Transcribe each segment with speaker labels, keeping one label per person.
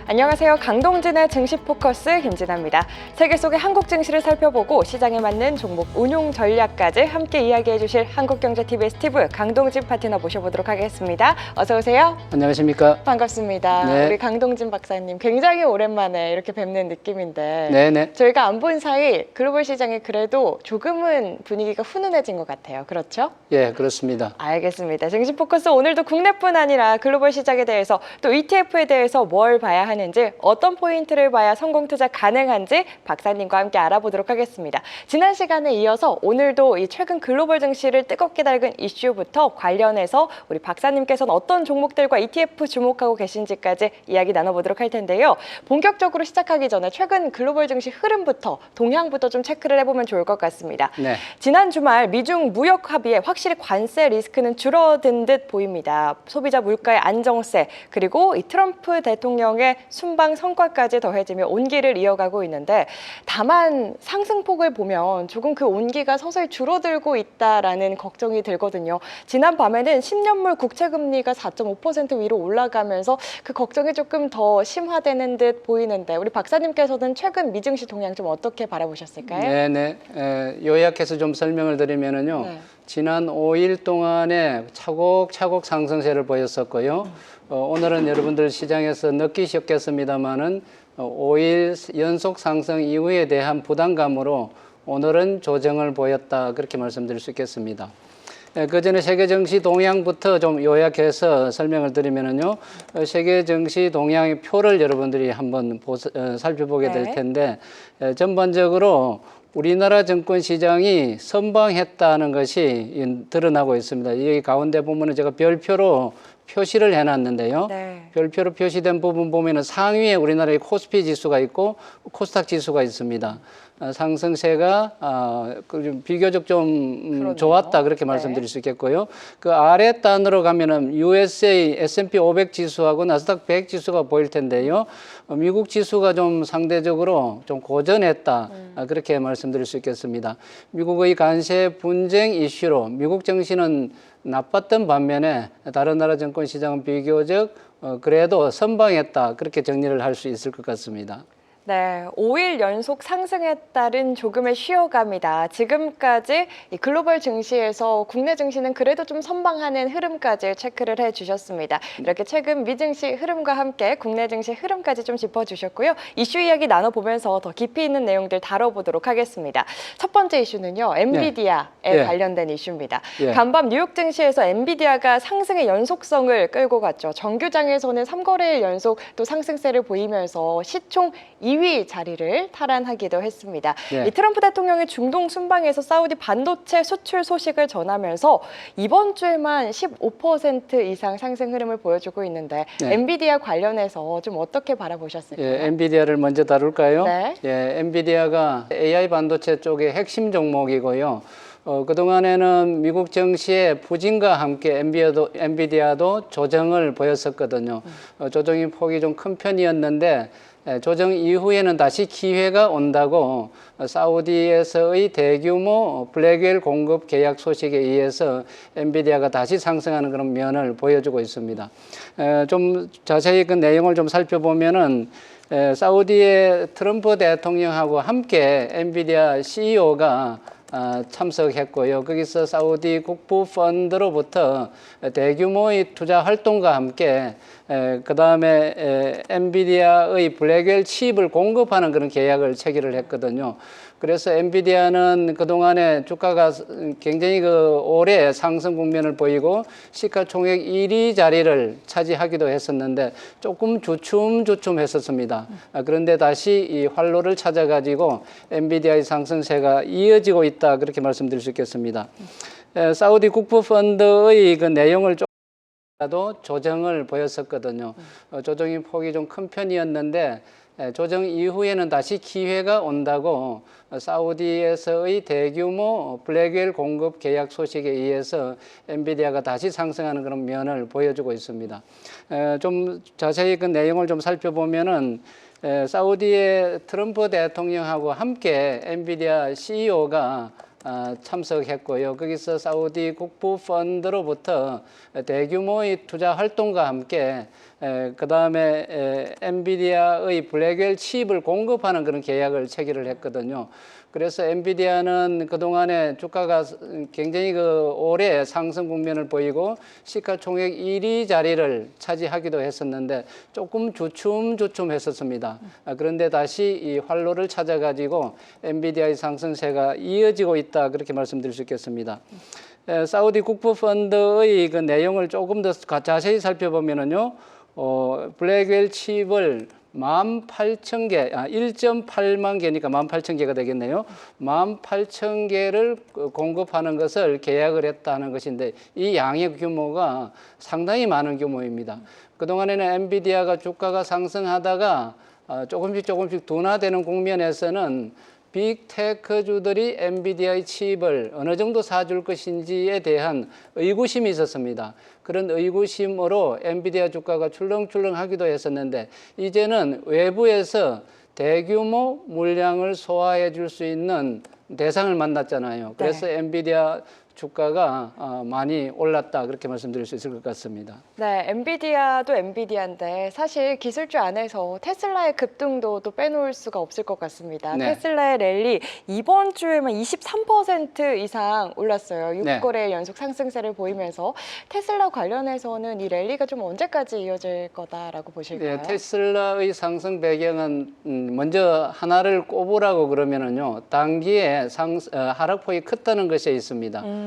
Speaker 1: 안녕하세요. 강동진의 증시 포커스 김진아입니다. 세계 속의 한국 증시를 살펴보고 시장에 맞는 종목 운용 전략까지 함께 이야기해 주실 한국경제TV의 스티브 강동진 파트너 모셔보도록 하겠습니다. 어서 오세요.
Speaker 2: 안녕하십니까?
Speaker 1: 반갑습니다.
Speaker 2: 네.
Speaker 1: 우리 강동진 박사님 굉장히 오랜만에 이렇게 뵙는 느낌인데
Speaker 2: 네네.
Speaker 1: 저희가 안 본 사이 글로벌 시장이 그래도 조금은 분위기가 훈훈해진 것 같아요. 그렇죠?
Speaker 2: 예, 그렇습니다.
Speaker 1: 알겠습니다. 증시 포커스 오늘도 국내뿐 아니라 글로벌 시장에 대해서 또 ETF에 대해서 뭘 봐야 하는지 어떤 포인트를 봐야 성공 투자 가능한지 박사님과 함께 알아보도록 하겠습니다. 지난 시간에 이어서 오늘도 이 최근 글로벌 증시를 뜨겁게 달군 이슈부터 관련해서 우리 박사님께서는 어떤 종목들과 ETF 주목하고 계신지까지 이야기 나눠보도록 할 텐데요. 본격적으로 시작하기 전에 최근 글로벌 증시 흐름부터 동향부터 좀 체크를 해보면 좋을 것 같습니다.
Speaker 2: 네.
Speaker 1: 지난 주말 미중 무역 합의에 확실히 관세 리스크는 줄어든 듯 보입니다. 소비자 물가의 안정세 그리고 이 트럼프 대통령의 순방 성과까지 더해지며 온기를 이어가고 있는데 다만 상승폭을 보면 조금 그 온기가 서서히 줄어들고 있다라는 걱정이 들거든요. 지난 밤에는 10년물 국채금리가 4.5% 위로 올라가면서 그 걱정이 조금 더 심화되는 듯 보이는데 우리 박사님께서는 최근 미증시 동향 좀 어떻게 바라보셨을까요?
Speaker 2: 네네. 요약해서 좀 설명을 드리면은요.
Speaker 1: 네.
Speaker 2: 지난 5일 동안에 차곡차곡 상승세를 보였었고요. 오늘은 여러분들 시장에서 느끼셨겠습니다만은 5일 연속 상승 이후에 대한 부담감으로 오늘은 조정을 보였다 그렇게 말씀드릴 수 있겠습니다. 그 전에 세계 증시 동향부터 좀 요약해서 설명을 드리면은요, 세계 증시 동향의 표를 여러분들이 한번 살펴보게 될 텐데, 전반적으로 우리나라 증권 시장이 선방했다는 것이 드러나고 있습니다. 여기 가운데 보면은 제가 별표로 표시를 해놨는데요.
Speaker 1: 네.
Speaker 2: 별표로 표시된 부분 보면은 상위에 우리나라의 코스피 지수가 있고 코스닥 지수가 있습니다. 상승세가 비교적 좀 좋았다 그렇게 말씀드릴 수 있겠고요. 그 아래 단으로 가면은 USA S&P 500 지수하고 나스닥 100 지수가 보일 텐데요. 미국 지수가 좀 상대적으로 좀 고전했다 그렇게 말씀드릴 수 있겠습니다. 미국의 관세 분쟁 이슈로 미국 증시는 나빴던 반면에 다른 나라 증권 시장은 비교적 그래도 선방했다 그렇게 정리를 할 수 있을 것 같습니다.
Speaker 1: 네, 5일 연속 상승에 따른 조금의 쉬어감이다. 지금까지 이 글로벌 증시에서 국내 증시는 그래도 좀 선방하는 흐름까지 체크를 해주셨습니다. 이렇게 최근 미증시 흐름과 함께 국내 증시 흐름까지 좀 짚어주셨고요. 이슈 이야기 나눠보면서 더 깊이 있는 내용들 다뤄보도록 하겠습니다. 첫 번째 이슈는요, 엔비디아에 관련된 이슈입니다. 간밤 뉴욕 증시에서 엔비디아가 상승의 연속성을 끌고 갔죠. 정규장에서는 3거래일 연속 또 상승세를 보이면서 시총 2위 자리를 탈환하기도 했습니다. 이 트럼프 대통령이 중동 순방에서 사우디 반도체 수출 소식을 전하면서 이번 주에만 15% 이상 상승 흐름을 보여주고 있는데 엔비디아 관련해서 좀 어떻게 바라보셨을까요?
Speaker 2: 엔비디아를 먼저 다룰까요?
Speaker 1: 네.
Speaker 2: 엔비디아가 AI 반도체 쪽의 핵심 종목이고요. 그동안에는 미국 증시의 부진과 함께 엔비디아도 조정을 보였었거든요. 조정의 폭이 좀 큰 편이었는데 조정 이후에는 다시 기회가 온다고 사우디에서의 대규모 블랙웰 공급 계약 소식에 의해서 엔비디아가 다시 상승하는 그런 면을 보여주고 있습니다. 좀 자세히 그 내용을 좀 살펴보면은 사우디의 트럼프 대통령하고 함께 엔비디아 CEO가 참석했고요. 거기서 사우디 국부 펀드로부터 대규모의 투자 활동과 함께 그 다음에 엔비디아의 블랙웰 칩을 공급하는 그런 계약을 체결을 했거든요. 그래서 엔비디아는 그동안에 주가가 굉장히 오래 상승 국면을 보이고 시가총액 1위 자리를 차지하기도 했었는데 조금 주춤주춤했었습니다. 그런데 다시 이 활로를 찾아가지고 엔비디아의 상승세가 이어지고 있다 그렇게 말씀드릴 수 있겠습니다. 사우디 국부 펀드의 그 내용을 도 조정을 보였었거든요. 조정의 폭이 좀 큰 편이었는데 조정 이후에는 다시 기회가 온다고 사우디에서의 대규모 블랙웰 공급 계약 소식에 의해서 엔비디아가 다시 상승하는 그런 면을 보여주고 있습니다. 좀 자세히 그 내용을 좀 살펴보면은 사우디의 트럼프 대통령하고 함께 엔비디아 CEO가 참석했고요. 거기서 사우디 국부 펀드로부터 대규모의 투자 활동과 함께 그다음에 엔비디아의 블랙웰 칩을 공급하는 그런 계약을 체결을 했거든요. 그래서 엔비디아는 그동안에 주가가 굉장히 오래 상승 국면을 보이고 시가총액 1위 자리를 차지하기도 했었는데 조금 주춤했었습니다. 그런데 다시 이 활로를 찾아가지고 엔비디아의 상승세가 이어지고 있다, 그렇게 말씀드릴 수 있겠습니다. 사우디 국부 펀드의 그 내용을 조금 더 자세히 살펴보면은요, 블랙웰 칩을 18,000개, 1.8만 개니까 18,000개가 되겠네요. 18,000개를 공급하는 것을 계약을 했다는 것인데 이 양의 규모가 상당히 많은 규모입니다. 그동안에는 엔비디아가 주가가 상승하다가 조금씩 둔화되는 국면에서는 빅테크주들이 엔비디아의 칩을 어느 정도 사줄 것인지에 대한 의구심이 있었습니다. 그런 의구심으로 엔비디아 주가가 출렁출렁하기도 했었는데 이제는 외부에서 대규모 물량을 소화해 줄 수 있는 대상을 만났잖아요. 그래서 엔비디아 주가가 많이 올랐다, 그렇게 말씀드릴 수 있을 것 같습니다.
Speaker 1: 네, 엔비디아도 엔비디아인데 사실 기술주 안에서 테슬라의 급등도 또 빼놓을 수가 없을 것 같습니다.
Speaker 2: 네.
Speaker 1: 테슬라의 랠리 이번 주에만 23% 이상 올랐어요. 6거래일 연속 상승세를 보이면서 테슬라 관련해서는 이 랠리가 좀 언제까지 이어질 거다라고 보실까요?
Speaker 2: 네, 테슬라의 상승 배경은 먼저 하나를 꼽으라고 그러면은요, 단기에 하락폭이 컸다는 것이 있습니다.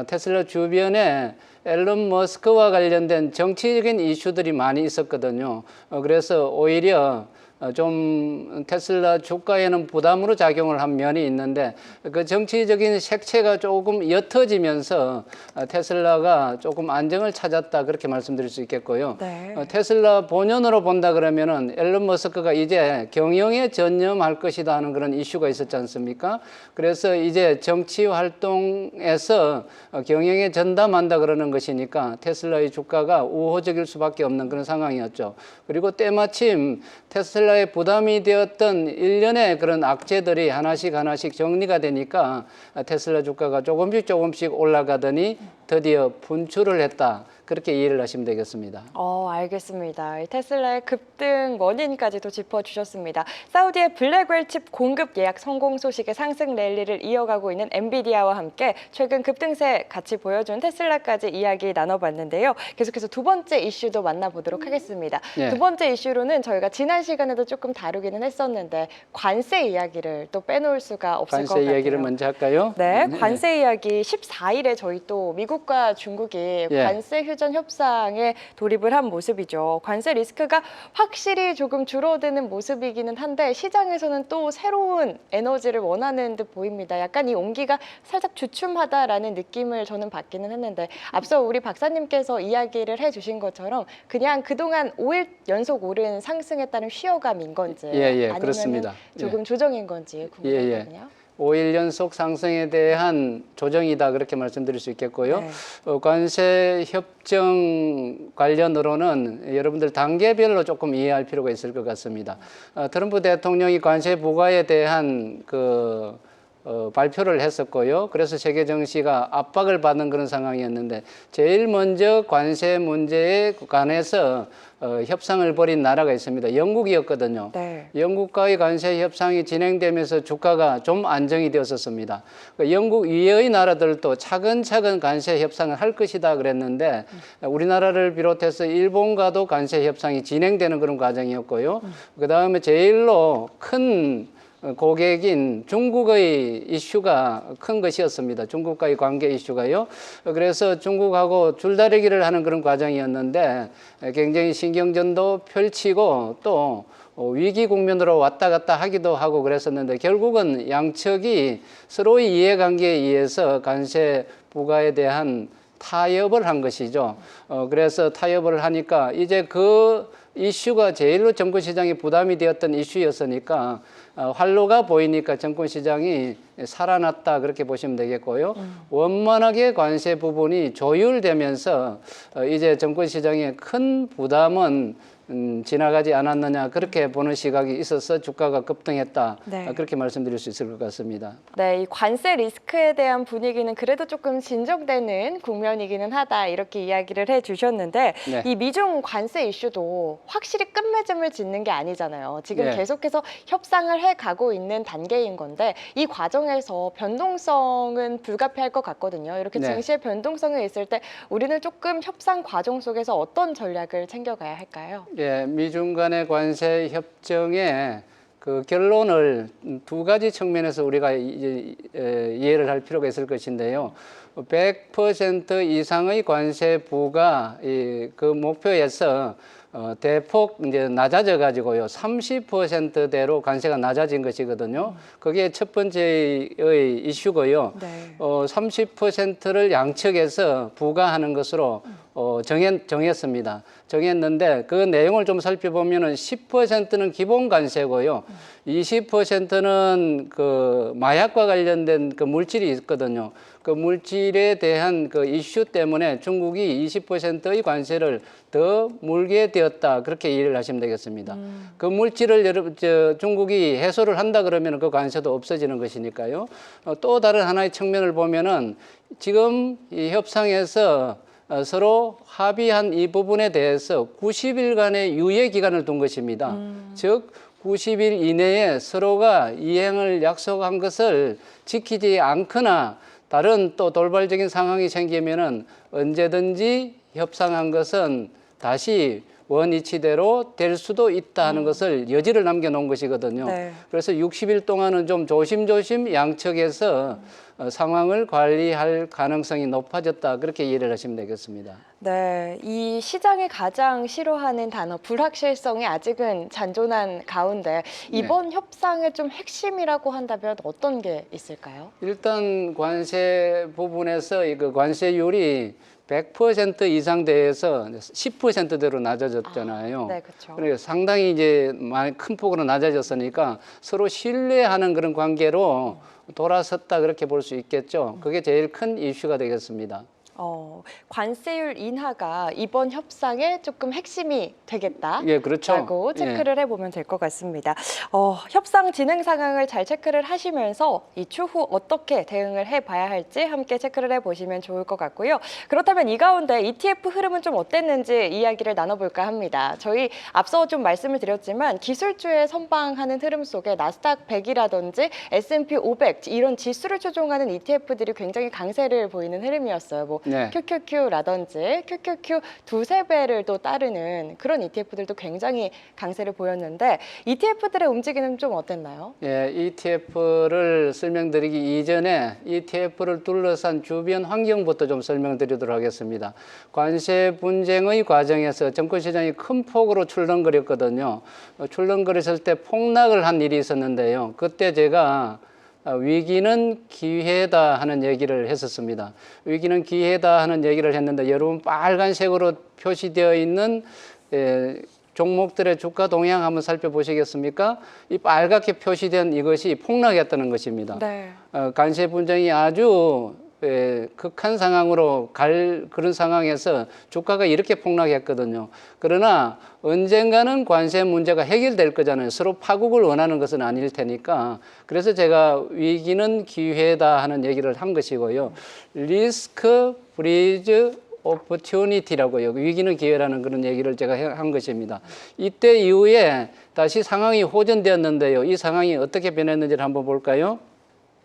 Speaker 2: 테슬라 주변에 앨런 머스크와 관련된 정치적인 이슈들이 많이 있었거든요. 그래서 오히려 좀 테슬라 주가에는 부담으로 작용을 한 면이 있는데 그 정치적인 색채가 조금 옅어지면서 테슬라가 조금 안정을 찾았다, 그렇게 말씀드릴 수 있겠고요.
Speaker 1: 네.
Speaker 2: 테슬라 본연으로 본다 그러면은 앨런 머스크가 이제 경영에 전념할 것이다 하는 그런 이슈가 있었지 않습니까? 그래서 이제 정치 활동에서 경영에 전담한다 그러는 것이니까 테슬라의 주가가 우호적일 수밖에 없는 그런 상황이었죠. 그리고 때마침 테슬라에 부담이 되었던 일련의 그런 악재들이 하나씩 정리가 되니까 테슬라 주가가 조금씩 올라가더니 드디어 분출을 했다, 그렇게 이해를 하시면 되겠습니다.
Speaker 1: 알겠습니다. 이 테슬라의 급등 원인까지도 짚어주셨습니다. 사우디의 블랙웰 칩 공급 예약 성공 소식에 상승 랠리를 이어가고 있는 엔비디아와 함께 최근 급등세 같이 보여준 테슬라까지 이야기 나눠봤는데요. 계속해서 두 번째 이슈도 만나보도록 하겠습니다.
Speaker 2: 네.
Speaker 1: 두 번째 이슈로는 저희가 지난 시간에도 조금 다루기는 했었는데 관세 이야기를 또 빼놓을 수가 없을 것 같아요.
Speaker 2: 관세 이야기를 먼저 할까요?
Speaker 1: 네, 관세 이야기 14일에 저희 또 미국과 중국이 관세 휴전 협상에 돌입을 한 모습이죠. 관세 리스크가 확실히 조금 줄어드는 모습이기는 한데 시장에서는 또 새로운 에너지를 원하는 듯 보입니다. 약간 이 온기가 살짝 주춤하다라는 느낌을 저는 받기는 했는데 앞서 우리 박사님께서 이야기를 해주신 것처럼 그냥 그동안 5일 연속 오른 상승에 따른 쉬어감인 건지 아니면
Speaker 2: 그렇습니다.
Speaker 1: 조금 조정인 건지 궁금하거든요.
Speaker 2: 5일 연속 상승에 대한 조정이다, 그렇게 말씀드릴 수 있겠고요.
Speaker 1: 네.
Speaker 2: 관세 협정 관련으로는 여러분들 단계별로 조금 이해할 필요가 있을 것 같습니다. 트럼프 대통령이 관세 부과에 대한 발표를 했었고요. 그래서 세계 증시가 압박을 받는 그런 상황이었는데 제일 먼저 관세 문제에 관해서 협상을 벌인 나라가 있습니다. 영국이었거든요.
Speaker 1: 네.
Speaker 2: 영국과의 관세 협상이 진행되면서 주가가 좀 안정이 되었었습니다. 영국 이외의 나라들도 차근차근 관세 협상을 할 것이다 그랬는데 우리나라를 비롯해서 일본과도 관세 협상이 진행되는 그런 과정이었고요. 그다음에 제일로 큰 고객인 중국의 이슈가 큰 것이었습니다. 중국과의 관계 이슈가요. 그래서 중국하고 줄다리기를 하는 그런 과정이었는데 굉장히 신경전도 펼치고 또 위기 국면으로 왔다 갔다 하기도 하고 그랬었는데 결국은 양측이 서로의 이해관계에 의해서 관세 부과에 대한 타협을 한 것이죠. 그래서 타협을 하니까 이제 그 이슈가 제일로 정권시장에 부담이 되었던 이슈였으니까 활로가 보이니까 정권시장이 살아났다, 그렇게 보시면 되겠고요. 원만하게 관세 부분이 조율되면서 이제 정권시장의 큰 부담은 지나가지 않았느냐 그렇게 보는 시각이 있어서 주가가 급등했다.
Speaker 1: 네.
Speaker 2: 그렇게 말씀드릴 수 있을 것 같습니다.
Speaker 1: 네, 이 관세 리스크에 대한 분위기는 그래도 조금 진정되는 국면이기는 하다 이렇게 이야기를 해주셨는데
Speaker 2: 네.
Speaker 1: 이 미중 관세 이슈도 확실히 끝맺음을 짓는 게 아니잖아요. 지금
Speaker 2: 네.
Speaker 1: 계속해서 협상을 해가고 있는 단계인 건데 이 과정에서 변동성은 불가피할 것 같거든요. 이렇게
Speaker 2: 네.
Speaker 1: 증시의 변동성이 있을 때 우리는 조금 협상 과정 속에서 어떤 전략을 챙겨가야 할까요?
Speaker 2: 예, 미중 간의 관세 협정의 그 결론을 두 가지 측면에서 우리가 이해를 할 필요가 있을 것인데요. 100% 이상의 관세 부과 그 목표에서 대폭 이제 낮아져 가지고요. 30%대로 관세가 낮아진 것이거든요. 그게 첫 번째의 이슈고요.
Speaker 1: 네.
Speaker 2: 30%를 양측에서 부과하는 것으로 정했습니다. 정했는데 그 내용을 좀 살펴보면은 10%는 기본 관세고요. 20%는 그 마약과 관련된 그 물질이 있거든요. 그 물질에 대한 그 이슈 때문에 중국이 20%의 관세를 더 물게 되었다. 그렇게 이해를 하시면 되겠습니다. 그 물질을 중국이 해소를 한다 그러면 그 관세도 없어지는 것이니까요. 또 다른 하나의 측면을 보면은 지금 이 협상에서 서로 합의한 이 부분에 대해서 90일간의 유예 기간을 둔 것입니다. 즉 90일 이내에 서로가 이행을 약속한 것을 지키지 않거나 다른 또 돌발적인 상황이 생기면은 언제든지 협상한 것은 다시 원위치대로 될 수도 있다 하는 것을 여지를 남겨놓은 것이거든요.
Speaker 1: 네.
Speaker 2: 그래서 60일 동안은 좀 조심조심 양측에서 상황을 관리할 가능성이 높아졌다. 그렇게 이해를 하시면 되겠습니다.
Speaker 1: 네, 이 시장이 가장 싫어하는 단어 불확실성이 아직은 잔존한 가운데 이번 협상의 좀 핵심이라고 한다면 어떤 게 있을까요?
Speaker 2: 일단 관세 부분에서 그 관세율이 100% 이상 대해서 10%대로 낮아졌잖아요.
Speaker 1: 네, 그렇죠.
Speaker 2: 그러니까 상당히 이제 많이 큰 폭으로 낮아졌으니까 서로 신뢰하는 그런 관계로 돌아섰다 그렇게 볼 수 있겠죠. 그게 제일 큰 이슈가 되겠습니다.
Speaker 1: 관세율 인하가 이번 협상의 조금 핵심이 되겠다.
Speaker 2: 예, 그렇죠.
Speaker 1: 라고 체크를 해보면 될 것 같습니다. 협상 진행 상황을 잘 체크를 하시면서 이 추후 어떻게 대응을 해봐야 할지 함께 체크를 해보시면 좋을 것 같고요. 그렇다면 이 가운데 ETF 흐름은 좀 어땠는지 이야기를 나눠볼까 합니다. 저희 앞서 좀 말씀을 드렸지만 기술주에 선방하는 흐름 속에 나스닥 100이라든지 S&P 500 이런 지수를 추종하는 ETF들이 굉장히 강세를 보이는 흐름이었어요. 뭐
Speaker 2: 네.
Speaker 1: QQQ라든지 QQQ 두세 배를 또 따르는 그런 ETF들도 굉장히 강세를 보였는데 ETF들의 움직임은 좀 어땠나요?
Speaker 2: 예, ETF를 설명드리기 이전에 ETF를 둘러싼 주변 환경부터 좀 설명드리도록 하겠습니다. 관세 분쟁의 과정에서 증권시장이 큰 폭으로 출렁거렸거든요. 출렁거렸을 때 폭락을 한 일이 있었는데요. 그때 제가 위기는 기회다 하는 얘기를 했었습니다. 위기는 기회다 하는 얘기를 했는데 여러분 빨간색으로 표시되어 있는 종목들의 주가 동향 한번 살펴보시겠습니까? 이 빨갛게 표시된 이것이 폭락했다는 것입니다.
Speaker 1: 네.
Speaker 2: 관세 분쟁이 아주 극한 상황으로 갈 그런 상황에서 주가가 이렇게 폭락했거든요. 그러나 언젠가는 관세 문제가 해결될 거잖아요. 서로 파국을 원하는 것은 아닐 테니까. 그래서 제가 위기는 기회다 하는 얘기를 한 것이고요. 리스크 브리즈 오퍼튜니티라고요. 위기는 기회라는 그런 얘기를 제가 한 것입니다. 이때 이후에 다시 상황이 호전되었는데요. 이 상황이 어떻게 변했는지를 한번 볼까요?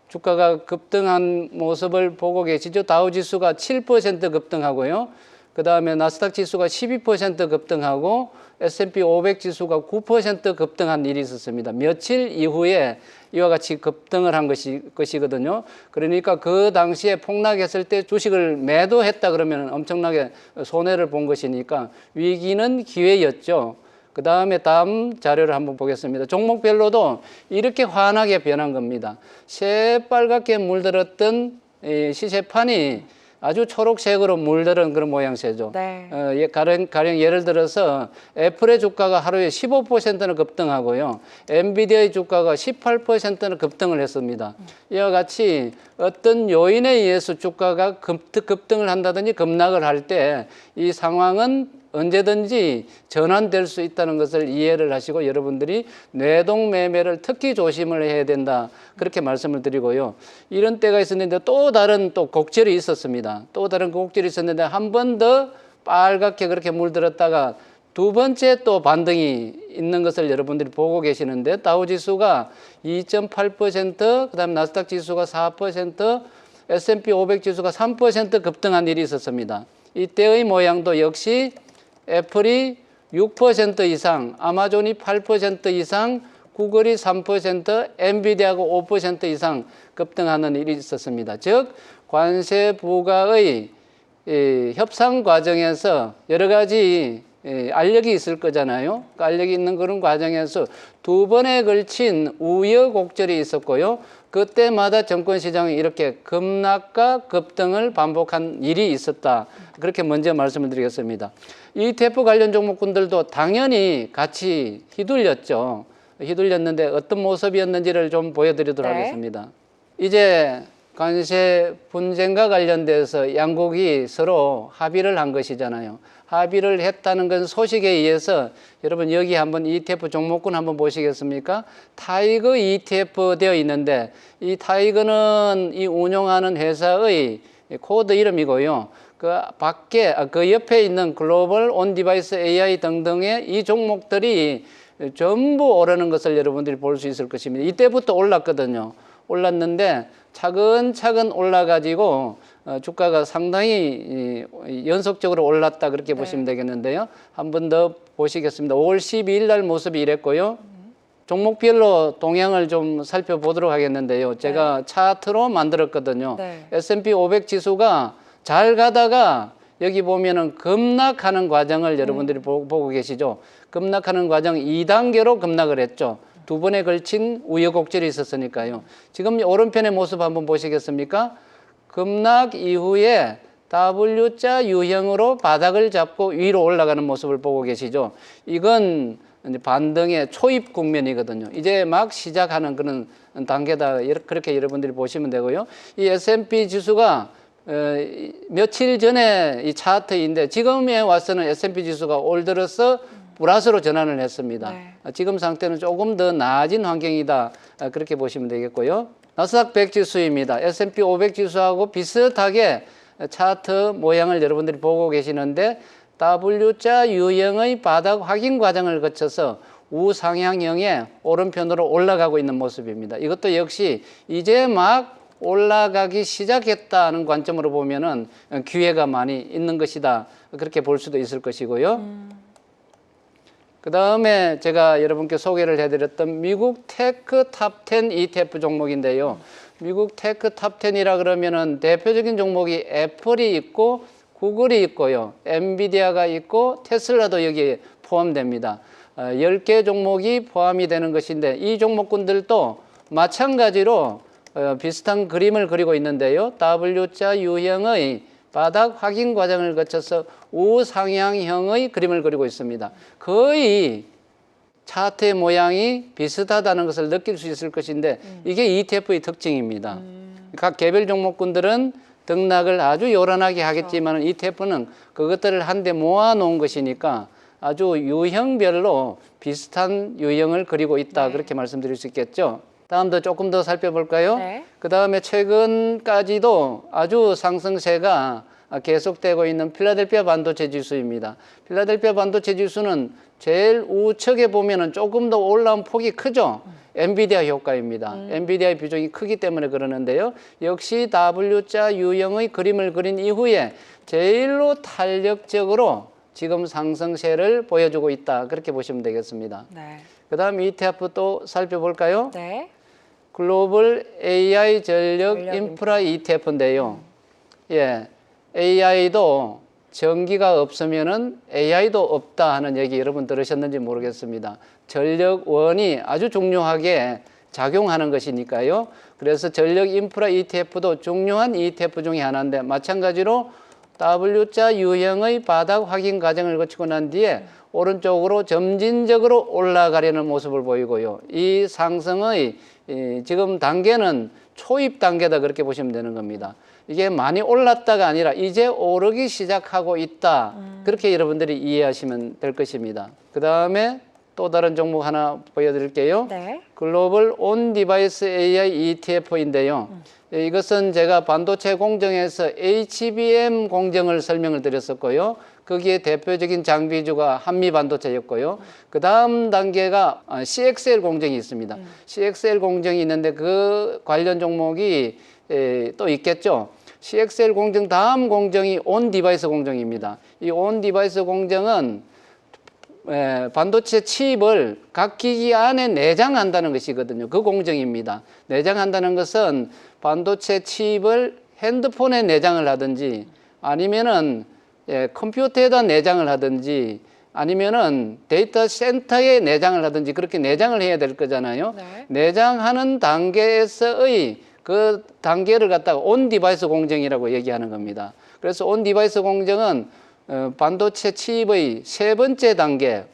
Speaker 2: 주가가 급등한 모습을 보고 계시죠. 다우지수가 7% 급등하고요. 그 다음에 나스닥 지수가 12% 급등하고 S&P 500 지수가 9% 급등한 일이 있었습니다. 며칠 이후에 이와 같이 급등을 한 것이거든요. 그러니까 그 당시에 폭락했을 때 주식을 매도했다 그러면 엄청나게 손해를 본 것이니까 위기는 기회였죠. 그 다음에 다음 자료를 한번 보겠습니다. 종목별로도 이렇게 환하게 변한 겁니다. 새빨갛게 물들었던 이 시세판이 아주 초록색으로 물들은 그런 모양새죠.
Speaker 1: 네.
Speaker 2: 가령 예를 들어서 애플의 주가가 하루에 15%는 급등하고요. 엔비디아의 주가가 18%는 급등을 했습니다. 이와 같이 어떤 요인에 의해서 주가가 급등을 한다든지 급락을 할 때 이 상황은 언제든지 전환될 수 있다는 것을 이해를 하시고 여러분들이 뇌동 매매를 특히 조심을 해야 된다. 그렇게 말씀을 드리고요. 이런 때가 있었는데 또 다른 또 곡절이 있었습니다. 또 다른 곡절이 있었는데 한 번 더 빨갛게 그렇게 물들었다가 두 번째 또 반등이 있는 것을 여러분들이 보고 계시는데 다우지수가 2.8%, 그다음 나스닥 지수가 4%, S&P 500 지수가 3% 급등한 일이 있었습니다. 이때의 모양도 역시 애플이 6% 이상, 아마존이 8% 이상, 구글이 3%, 엔비디아가 5% 이상 급등하는 일이 있었습니다. 즉 관세 부과의 협상 과정에서 여러 가지 알력이 있을 거잖아요. 그 알력이 있는 그런 과정에서 두 번에 걸친 우여곡절이 있었고요. 그때마다 정권시장이 이렇게 급락과 급등을 반복한 일이 있었다. 그렇게 먼저 말씀을 드리겠습니다. ETF 관련 종목군들도 당연히 같이 휘둘렸죠. 휘둘렸는데 어떤 모습이었는지를 좀 보여드리도록 하겠습니다. 이제 관세 분쟁과 관련돼서 양국이 서로 합의를 한 것이잖아요. 합의를 했다는 건 소식에 의해서 여러분 여기 한번 ETF 종목군 한번 보시겠습니까? 타이거 ETF 되어 있는데 이 타이거는 이 운영하는 회사의 코드 이름이고요. 그 밖에 그 옆에 있는 글로벌 온 디바이스 AI 등등의 이 종목들이 전부 오르는 것을 여러분들이 볼 수 있을 것입니다. 이때부터 올랐거든요. 올랐는데 차근차근 올라가지고 주가가 상당히 연속적으로 올랐다 그렇게 보시면 되겠는데요. 한 번 더 보시겠습니다. 5월 12일 날 모습이 이랬고요. 종목별로 동향을 좀 살펴보도록 하겠는데요. 제가 차트로 만들었거든요. S&P 500 지수가 잘 가다가 여기 보면은 급락하는 과정을 여러분들이 보고 계시죠. 급락하는 과정 2단계로 급락을 했죠. 두 번에 걸친 우여곡절이 있었으니까요. 지금 오른편의 모습 한번 보시겠습니까? 급락 이후에 W자 유형으로 바닥을 잡고 위로 올라가는 모습을 보고 계시죠. 이건 이제 반등의 초입 국면이거든요. 이제 막 시작하는 그런 단계다. 그렇게 여러분들이 보시면 되고요. 이 S&P 지수가 며칠 전에 이 차트인데 지금에 와서는 S&P 지수가 올 들어서 플러스로 전환을 했습니다. 지금 상태는 조금 더 나아진 환경이다. 그렇게 보시면 되겠고요. 나스닥 100 지수입니다. S&P 500 지수하고 비슷하게 차트 모양을 여러분들이 보고 계시는데 W자 유형의 바닥 확인 과정을 거쳐서 우상향형의 오른편으로 올라가고 있는 모습입니다. 이것도 역시 이제 막 올라가기 시작했다는 관점으로 보면은 기회가 많이 있는 것이다. 그렇게 볼 수도 있을 것이고요. 그 다음에 제가 여러분께 소개를 해드렸던 미국 테크 탑10 ETF 종목인데요. 미국 테크 탑10이라 그러면은 대표적인 종목이 애플이 있고 구글이 있고요. 엔비디아가 있고 테슬라도 여기에 포함됩니다. 10개 종목이 포함이 되는 것인데 이 종목군들도 마찬가지로 비슷한 그림을 그리고 있는데요. W자 유형의 바닥 확인 과정을 거쳐서 우상향형의 그림을 그리고 있습니다. 거의 차트의 모양이 비슷하다는 것을 느낄 수 있을 것인데 이게 ETF의 특징입니다. 각 개별 종목군들은 등락을 아주 요란하게 하겠지만 ETF는 그것들을 한데 모아놓은 것이니까 아주 유형별로 비슷한 유형을 그리고 있다. 그렇게 말씀드릴 수 있겠죠. 다음도 조금 더 살펴볼까요? 그 다음에 최근까지도 아주 상승세가 계속되고 있는 필라델피아 반도체 지수입니다. 필라델피아 반도체 지수는 제일 우측에 보면은 조금 더 올라온 폭이 크죠? 엔비디아 효과입니다. 엔비디아의 비중이 크기 때문에 그러는데요. 역시 W자 유형의 그림을 그린 이후에 제일로 탄력적으로 지금 상승세를 보여주고 있다. 그렇게 보시면 되겠습니다. 그 다음 ETF 또 살펴볼까요? 글로벌 AI 전력 인프라 ETF인데요. AI도 전기가 없으면은 AI도 없다 하는 얘기 여러분 들으셨는지 모르겠습니다. 전력원이 아주 중요하게 작용하는 것이니까요. 그래서 전력 인프라 ETF도 중요한 ETF 중에 하나인데 마찬가지로 W자 유형의 바닥 확인 과정을 거치고 난 뒤에 오른쪽으로 점진적으로 올라가려는 모습을 보이고요. 이 상승의 지금 단계는 초입 단계다 그렇게 보시면 되는 겁니다. 이게 많이 올랐다가 아니라 이제 오르기 시작하고 있다. 그렇게 여러분들이 이해하시면 될 것입니다. 그 다음에 또 다른 종목 하나 보여드릴게요.
Speaker 1: 네.
Speaker 2: 글로벌 온 디바이스 AI ETF인데요. 이것은 제가 반도체 공정에서 HBM 공정을 설명을 드렸었고요. 거기에 대표적인 장비주가 한미반도체였고요. 그 다음 단계가 CXL 공정이 있습니다. CXL 공정이 있는데 그 관련 종목이 또 있겠죠. CXL 공정 다음 공정이 온 디바이스 공정입니다. 이 온 디바이스 공정은 반도체 칩을 각 기기 안에 내장한다는 것이거든요. 그 공정입니다. 내장한다는 것은 반도체 칩을 핸드폰에 내장을 하든지 아니면은 컴퓨터에다 내장을 하든지 아니면은 데이터 센터에 내장을 하든지 그렇게 내장을 해야 될 거잖아요.
Speaker 1: 네.
Speaker 2: 내장하는 단계에서의 그 단계를 갖다가 온 디바이스 공정이라고 얘기하는 겁니다. 그래서 온 디바이스 공정은 반도체 칩의 세 번째 단계,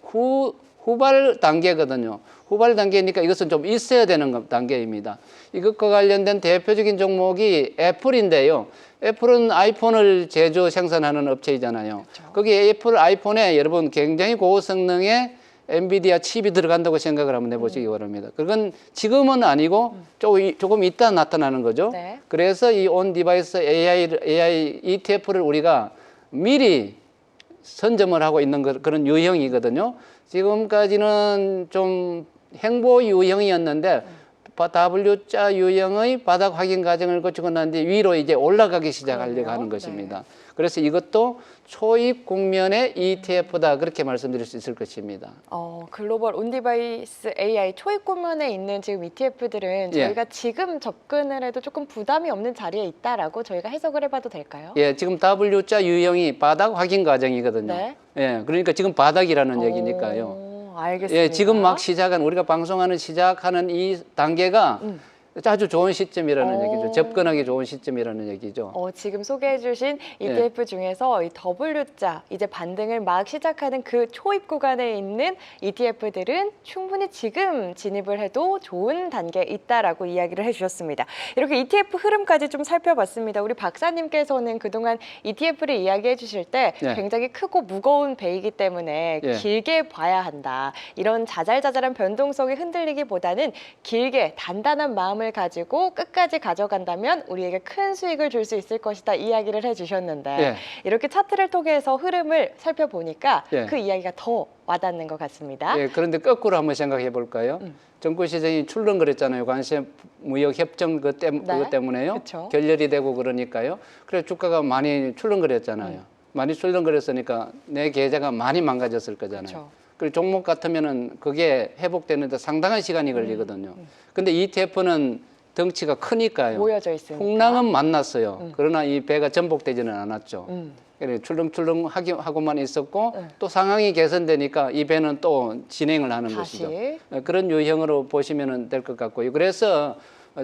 Speaker 2: 후발 단계거든요. 후발 단계니까 이것은 좀 있어야 되는 단계입니다. 이것과 관련된 대표적인 종목이 애플인데요. 애플은 아이폰을 제조 생산하는 업체이잖아요.
Speaker 1: 그렇죠.
Speaker 2: 거기 애플 아이폰에 여러분 굉장히 고성능의 엔비디아 칩이 들어간다고 생각을 한번 해보시기 바랍니다. 그건 지금은 아니고 조금 이따 나타나는 거죠.
Speaker 1: 네.
Speaker 2: 그래서 이 온 디바이스 AI ETF를 우리가 미리 선점을 하고 있는 그런 유형이거든요. 지금까지는 좀 행보 유형이었는데 W자 유형의 바닥 확인 과정을 거치고 난 뒤 위로 이제 올라가기 시작하려고
Speaker 1: 그럼요.
Speaker 2: 하는 것입니다. 그래서 이것도 초입 국면의 ETF다 그렇게 말씀드릴 수 있을 것입니다.
Speaker 1: 글로벌 온디바이스 AI 초입 국면에 있는 지금 ETF들은
Speaker 2: 예.
Speaker 1: 저희가 지금 접근을 해도 조금 부담이 없는 자리에 있다라고 저희가 해석을 해봐도 될까요?
Speaker 2: 예, 지금 W자 유형이 바닥 확인 과정이거든요.
Speaker 1: 네.
Speaker 2: 예, 그러니까 지금 바닥이라는 얘기니까요.
Speaker 1: 알겠습니다.
Speaker 2: 예, 지금 막 우리가 방송하는 시작하는 이 단계가 아주 좋은 시점이라는 얘기죠. 접근하기 좋은 시점이라는 얘기죠.
Speaker 1: 지금 소개해주신 ETF 중에서 이 W자 이제 반등을 막 시작하는 그 초입 구간에 있는 ETF들은 충분히 지금 진입을 해도 좋은 단계에 있다라고 이야기를 해주셨습니다. 이렇게 ETF 흐름까지 좀 살펴봤습니다. 우리 박사님께서는 그동안 ETF를 이야기해 주실 때
Speaker 2: 네.
Speaker 1: 굉장히 크고 무거운 배이기 때문에
Speaker 2: 예.
Speaker 1: 길게 봐야 한다. 이런 자잘자잘한 변동성이 흔들리기보다는 길게 단단한 마음을 가지고 끝까지 가져간다면 우리에게 큰 수익을 줄 수 있을 것이다 이야기를 해주셨는데
Speaker 2: 예.
Speaker 1: 이렇게 차트를 통해서 흐름을 살펴보니까
Speaker 2: 예.
Speaker 1: 그 이야기가 더 와닿는 것 같습니다.
Speaker 2: 예, 그런데 거꾸로 한번 생각해 볼까요? 정부 시장이 출렁거렸잖아요. 관세 무역 협정 그것 때문에요.
Speaker 1: 그쵸.
Speaker 2: 결렬이 되고 그러니까요. 그래서 주가가 많이 출렁거렸잖아요. 많이 출렁거렸으니까 내 계좌가 많이 망가졌을 거잖아요.
Speaker 1: 그쵸.
Speaker 2: 그리고 종목 같으면은 그게 회복되는데 상당한 시간이 걸리거든요. 근데 ETF는 덩치가 크니까요.
Speaker 1: 모여져 있으니까.
Speaker 2: 풍랑은 만났어요. 그러나 이 배가 전복되지는 않았죠.
Speaker 1: 음.
Speaker 2: 그래 출렁출렁 하고만 있었고 또 상황이 개선되니까 이 배는 또 진행을 하는
Speaker 1: 다시.
Speaker 2: 것이죠. 그런 유형으로 보시면 될 것 같고요. 그래서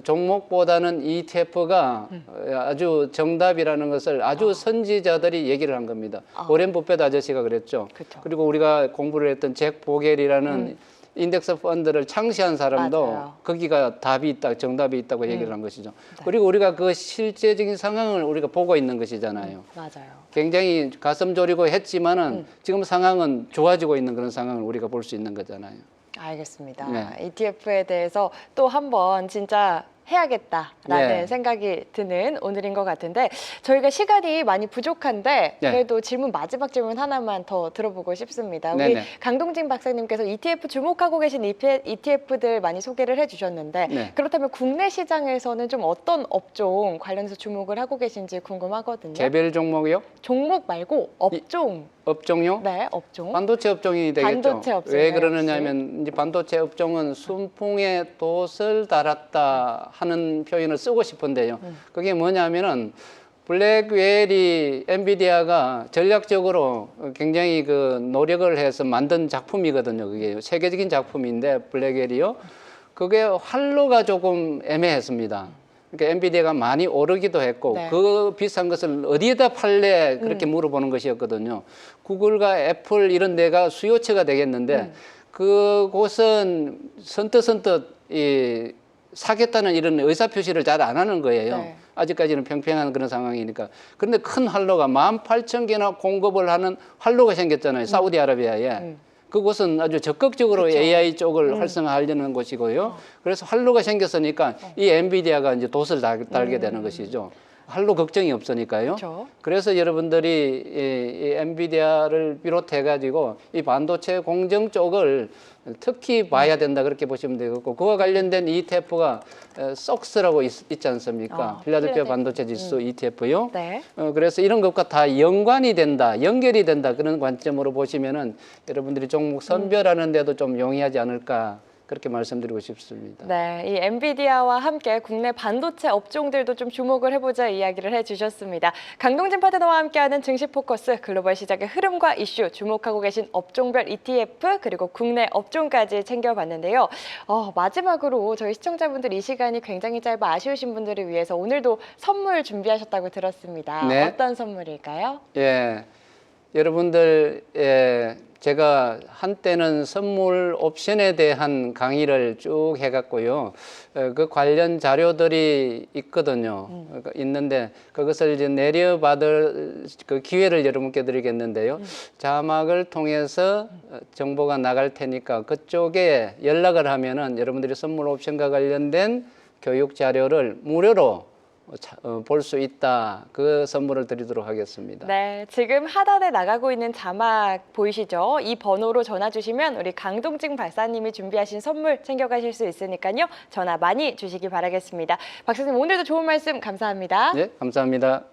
Speaker 2: 종목보다는 ETF가 아주 정답이라는 것을 아주 선지자들이 얘기를 한 겁니다. 오렌 버핏 아저씨가 그랬죠.
Speaker 1: 그쵸.
Speaker 2: 그리고 우리가 공부를 했던 잭 보겔이라는 인덱스 펀드를 창시한 사람도
Speaker 1: 맞아요.
Speaker 2: 거기가 답이 있다, 정답이 있다고 얘기를 한 것이죠. 그리고 우리가 그 실제적인 상황을 우리가 보고 있는 것이잖아요.
Speaker 1: 맞아요.
Speaker 2: 굉장히 가슴 졸이고 했지만은 지금 상황은 좋아지고 있는 그런 상황을 우리가 볼 수 있는 거잖아요.
Speaker 1: 알겠습니다.
Speaker 2: 네.
Speaker 1: ETF에 대해서 또 한번 진짜 해야겠다라는
Speaker 2: 네.
Speaker 1: 생각이 드는 오늘인 것 같은데 저희가 시간이 많이 부족한데
Speaker 2: 네.
Speaker 1: 그래도 마지막 질문 하나만 더 들어보고 싶습니다. 우리
Speaker 2: 네네.
Speaker 1: 강동진 박사님께서 ETF 주목하고 계신 ETF들 많이 소개를 해주셨는데
Speaker 2: 네.
Speaker 1: 그렇다면 국내 시장에서는 좀 어떤 업종 관련해서 주목을 하고 계신지 궁금하거든요.
Speaker 2: 개별 종목이요?
Speaker 1: 종목 말고 업종.
Speaker 2: 업종요?
Speaker 1: 네, 업종.
Speaker 2: 반도체 업종이 되겠죠.
Speaker 1: 반도체 업종.
Speaker 2: 왜 그러느냐면 이제 반도체 업종은 순풍에 돛을 달았다 하는 표현을 쓰고 싶은데요. 그게 뭐냐면은 블랙웰이 엔비디아가 전략적으로 굉장히 그 노력을 해서 만든 작품이거든요. 그게 세계적인 작품인데 블랙웰이요. 그게 활로가 조금 애매했습니다. 그러니까 엔비디아가 많이 오르기도 했고
Speaker 1: 네.
Speaker 2: 그 비싼 것을 어디에다 팔래 그렇게 물어보는 것이었거든요. 구글과 애플 이런 데가 수요처가 되겠는데 그곳은 선뜻 이 사겠다는 이런 의사표시를 잘 안 하는 거예요.
Speaker 1: 네.
Speaker 2: 아직까지는 평평한 그런 상황이니까. 그런데 큰 활로가 18,000개나 공급을 하는 활로가 생겼잖아요. 사우디아라비아에. 그곳은 아주 적극적으로
Speaker 1: 그쵸.
Speaker 2: AI 쪽을 활성화하려는 곳이고요. 그래서 활로가 생겼으니까 이 엔비디아가 이제 돛을 달게 되는 것이죠. 활로 걱정이 없으니까요.
Speaker 1: 그쵸.
Speaker 2: 그래서 여러분들이 이 엔비디아를 비롯해 가지고 이 반도체 공정 쪽을 특히 봐야 된다 그렇게 보시면 되겠고, 그와 관련된 ETF가 쏙스라고 있지 않습니까? 필라델피아 반도체 지수 ETF요.
Speaker 1: 네.
Speaker 2: 그래서 이런 것과 다 연관이 된다, 연결이 된다 그런 관점으로 보시면은 여러분들이 종목 선별하는 데도 좀 용이하지 않을까 그렇게 말씀드리고 싶습니다.
Speaker 1: 네, 이 엔비디아와 함께 국내 반도체 업종들도 좀 주목을 해보자 이야기를 해주셨습니다. 강동진 파트너와 함께하는 증시 포커스, 글로벌 시장의 흐름과 이슈, 주목하고 계신 업종별 ETF 그리고 국내 업종까지 챙겨봤는데요. 마지막으로 저희 시청자분들 이 시간이 굉장히 짧아 아쉬우신 분들을 위해서 오늘도 선물 준비하셨다고 들었습니다.
Speaker 2: 네.
Speaker 1: 어떤 선물일까요?
Speaker 2: 예, 여러분들 제가 한때는 선물 옵션에 대한 강의를 쭉 해갔고요. 그 관련 자료들이 있거든요. 있는데 그것을 이제 내려받을 그 기회를 여러분께 드리겠는데요. 자막을 통해서 정보가 나갈 테니까 그쪽에 연락을 하면은 여러분들이 선물 옵션과 관련된 교육 자료를 무료로 볼 수 있다. 그 선물을 드리도록 하겠습니다.
Speaker 1: 네, 지금 하단에 나가고 있는 자막 보이시죠? 이 번호로 전화 주시면 우리 강동진 박사님이 준비하신 선물 챙겨가실 수 있으니까요. 전화 많이 주시기 바라겠습니다. 박사님 오늘도 좋은 말씀 감사합니다.
Speaker 2: 네, 감사합니다.